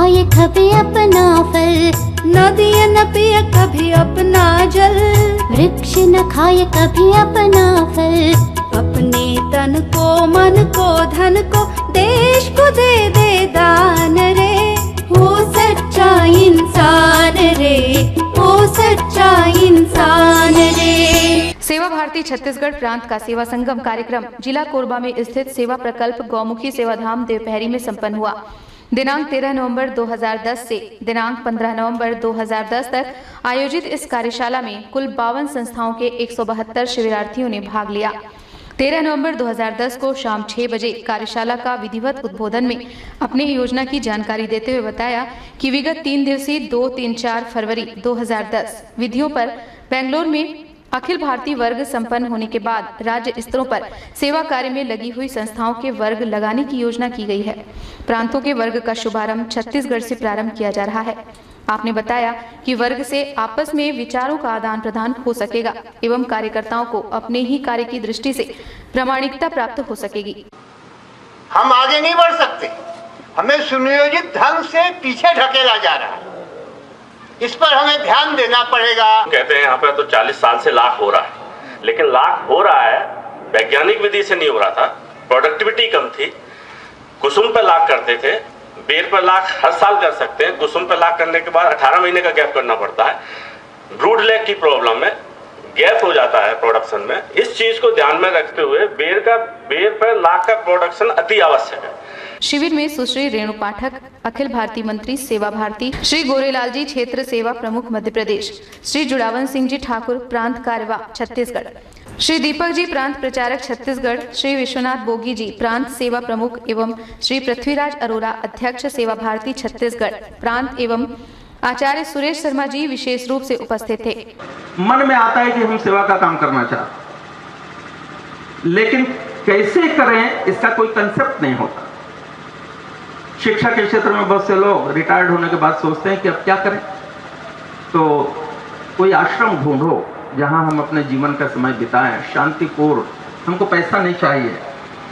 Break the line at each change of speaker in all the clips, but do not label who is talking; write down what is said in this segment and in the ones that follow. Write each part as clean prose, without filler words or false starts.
खाए कभी अपना फल,
नदियाँ न पिए कभी अपना जल,
वृक्ष न खाए कभी अपना फल,
अपने तन को मन को धन को देश को दे दे दान रे,
वो सच्चा इंसान रे, वो सच्चा इंसान रे।
सेवा भारती छत्तीसगढ़ प्रांत का सेवा संगम कार्यक्रम जिला कोरबा में स्थित सेवा प्रकल्प गौमुखी सेवाधाम देवपहरी में संपन्न हुआ। दिनांक 13 नवंबर 2010 से दिनांक 15 नवंबर 2010 तक आयोजित इस कार्यशाला में कुल 52 संस्थाओं के 172 शिविरार्थियों ने भाग लिया। 13 नवंबर 2010 को शाम 6 बजे कार्यशाला का विधिवत उद्बोधन में अपनी योजना की जानकारी देते हुए बताया कि विगत 3 दिवसीय 2, 3, 4 फरवरी 2010 विधियों पर बेंगलोर में अखिल भारतीय वर्ग संपन्न होने के बाद राज्य स्तरों पर सेवा कार्य में लगी हुई संस्थाओं के वर्ग लगाने की योजना की गई है। प्रांतों के वर्ग का शुभारंभ छत्तीसगढ़ से प्रारंभ किया जा रहा है। आपने बताया कि वर्ग से आपस में विचारों का आदान प्रदान हो सकेगा एवं कार्यकर्ताओं को अपने ही कार्य की दृष्टि से प्रामाणिकता प्राप्त हो सकेगी।
हम आगे नहीं बढ़ सकते, हमें सुनियोजित ढंग से पीछे ढकेला जा रहा है, इस पर हमें ध्यान देना पड़ेगा।
कहते हैं यहाँ पे तो 40 साल से लाख हो रहा है, लेकिन लाख हो रहा है वैज्ञानिक विधि से नहीं हो रहा था। प्रोडक्टिविटी कम थी। कुसुम पे लाख करते थे, बेर पर लाख हर साल कर सकते हैं। कुसुम पे लाख करने के बाद 18 महीने का गैप करना पड़ता है। ब्रूड लेग की प्रॉब्लम है, गैप हो जाता है प्रोडक्शन में। इस चीज को ध्यान में रखते हुए बेर पर लाख का प्रोडक्शन अति आवश्यक है।
शिविर में सुश्री रेणु पाठक, अखिल भारतीय मंत्री सेवा भारती, श्री गोरेलाल जी क्षेत्र सेवा प्रमुख मध्य प्रदेश, श्री जुड़ावन सिंह जी ठाकुर प्रांत कार्यवाह छत्तीसगढ़, श्री दीपक जी प्रांत प्रचारक छत्तीसगढ़, श्री विश्वनाथ बोगी जी प्रांत सेवा प्रमुख एवं श्री पृथ्वीराज अरोरा अध्यक्ष सेवा भारती छत्तीसगढ़ प्रांत एवं आचार्य सुरेश शर्मा जी विशेष रूप से उपस्थित थे।
मन में आता है कि हम सेवा का काम करना चाहते, लेकिन कैसे करें इसका कोई कंसेप्ट नहीं होता। शिक्षा के क्षेत्र में बहुत से लोग रिटायर्ड होने के बाद सोचते हैं कि अब क्या करें, तो कोई आश्रम ढूंढो जहां हम अपने जीवन का समय बिताएं, शांतिपूर्ण। हमको पैसा नहीं चाहिए,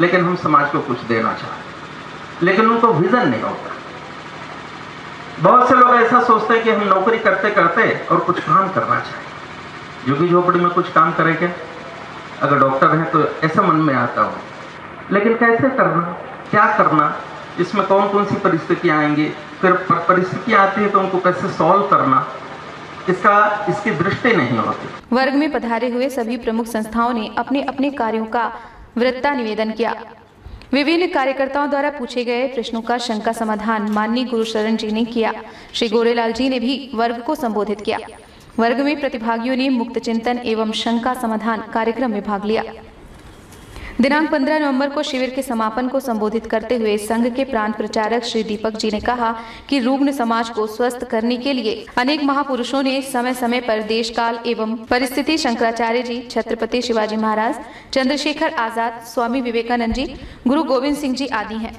लेकिन हम समाज को कुछ देना चाहते, लेकिन उनको विजन नहीं होता। बहुत से लोग ऐसा सोचते हैं कि हम नौकरी करते करते और कुछ काम करना चाहिए, झुग्गी झोपड़ी में कुछ काम करेंगे। अगर डॉक्टर है तो ऐसा मन में आता हो, लेकिन कैसे करना, क्या करना, इसमें कौन कौन सी परिस्थितियां आएंगी, फिर परिस्थितियां आती है तो उनको कैसे सॉल्व करना, इसकी दृष्टि नहीं होती।
वर्ग में पधारे हुए सभी प्रमुख संस्थाओं ने अपने अपने कार्यों का वृत्ता निवेदन किया। विभिन्न कार्यकर्ताओं द्वारा पूछे गए प्रश्नों का शंका समाधान माननीय गुरुशरण जी ने किया। श्री गोरेलाल जी ने भी वर्ग को संबोधित किया। वर्ग में प्रतिभागियों ने मुक्त चिंतन एवं शंका समाधान कार्यक्रम में भाग लिया। दिनांक 15 नवंबर को शिविर के समापन को संबोधित करते हुए संघ के प्रांत प्रचारक श्री दीपक जी ने कहा कि रुग्ण समाज को स्वस्थ करने के लिए अनेक महापुरुषों ने समय समय पर देश काल एवं परिस्थिति शंकराचार्य जी, छत्रपति शिवाजी महाराज, चंद्रशेखर आजाद, स्वामी विवेकानंद जी, गुरु गोविंद सिंह जी आदि हैं।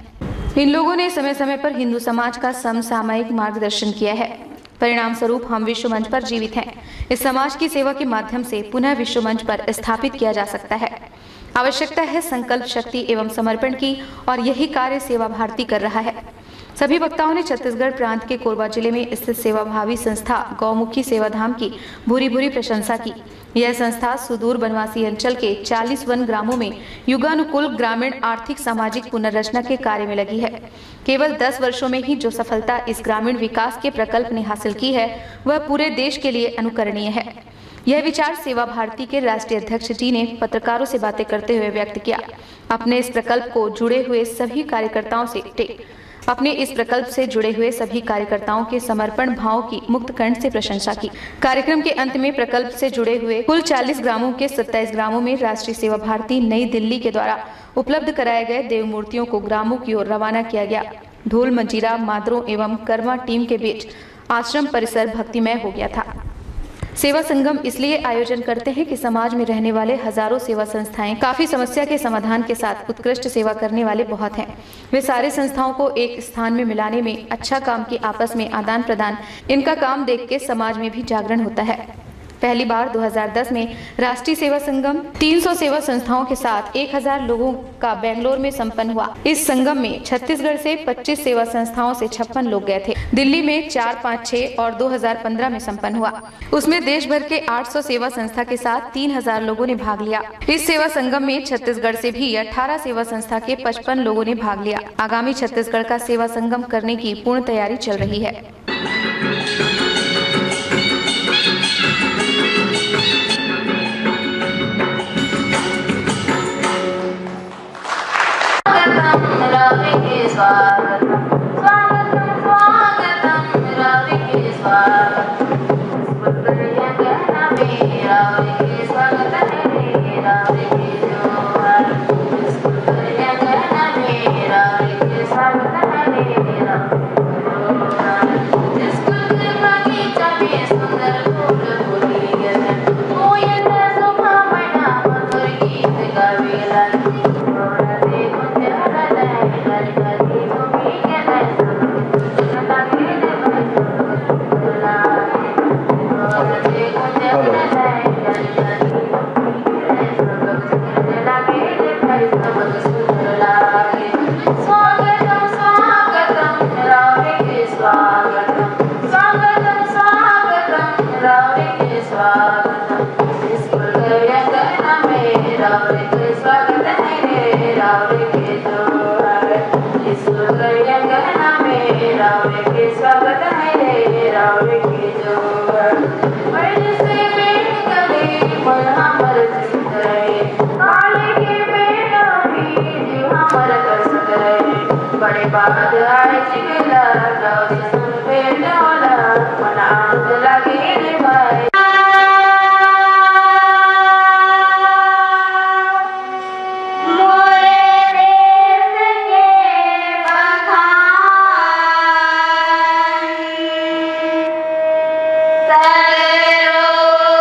इन लोगों ने समय समय पर हिंदू समाज का समसामयिक मार्गदर्शन किया है। परिणाम स्वरूप हम विश्व मंच पर जीवित हैं। इस समाज की सेवा के माध्यम से पुनः विश्व मंच पर स्थापित किया जा सकता है। आवश्यकता है संकल्प शक्ति एवं समर्पण की, और यही कार्य सेवा भारती कर रहा है। सभी वक्ताओं ने छत्तीसगढ़ प्रांत के कोरबा जिले में स्थित सेवाभावी संस्था गौमुखी सेवाधाम की भूरी भूरी प्रशंसा की। यह संस्था सुदूर वनवासी अंचल के 40 वन ग्रामों में युगानुकूल ग्रामीण आर्थिक सामाजिक पुनर्रचना के कार्य में लगी है। केवल 10 वर्षों में ही जो सफलता इस ग्रामीण विकास के प्रकल्प ने हासिल की है, वह पूरे देश के लिए अनुकरणीय है। यह विचार सेवा भारती के राष्ट्रीय अध्यक्ष जी ने पत्रकारों से बातें करते हुए व्यक्त किया। अपने इस प्रकल्प से जुड़े हुए सभी कार्यकर्ताओं के समर्पण भाव की मुक्त कंठ से प्रशंसा की। कार्यक्रम के अंत में प्रकल्प से जुड़े हुए कुल 40 ग्रामों के 27 ग्रामों में राष्ट्रीय सेवा भारती नई दिल्ली के द्वारा उपलब्ध कराए गए देव मूर्तियों को ग्रामों की ओर रवाना किया गया। ढोल, मंजीरा, मादरों एवं कर्मा टीम के बीच आश्रम परिसर भक्तिमय हो गया था। सेवा संगम इसलिए आयोजन करते हैं कि समाज में रहने वाले हजारों सेवा संस्थाएं काफी समस्या के समाधान के साथ उत्कृष्ट सेवा करने वाले बहुत हैं। वे सारे संस्थाओं को एक स्थान में मिलाने में, अच्छा काम की आपस में आदान प्रदान, इनका काम देख के समाज में भी जागरण होता है। पहली बार 2010 में राष्ट्रीय सेवा संगम 300 सेवा संस्थाओं के साथ 1000 लोगों का बेंगलोर में संपन्न हुआ। इस संगम में छत्तीसगढ़ से 25 सेवा संस्थाओं से 56 लोग गए थे। दिल्ली में 4, 5, 6 और 2015 में संपन्न हुआ। उसमें देश भर के 800 सेवा संस्था के साथ 3000 लोगों ने भाग लिया। इस सेवा संगम में छत्तीसगढ़ से भी 18 सेवा संस्था के 55 लोगों ने भाग लिया। आगामी छत्तीसगढ़ का सेवा संगम करने की पूर्ण तैयारी चल रही है।
बड़े बाद आए चिगला गाँव से सुन पे डोला मन आंख लगे रे भाई
सगरो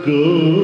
गो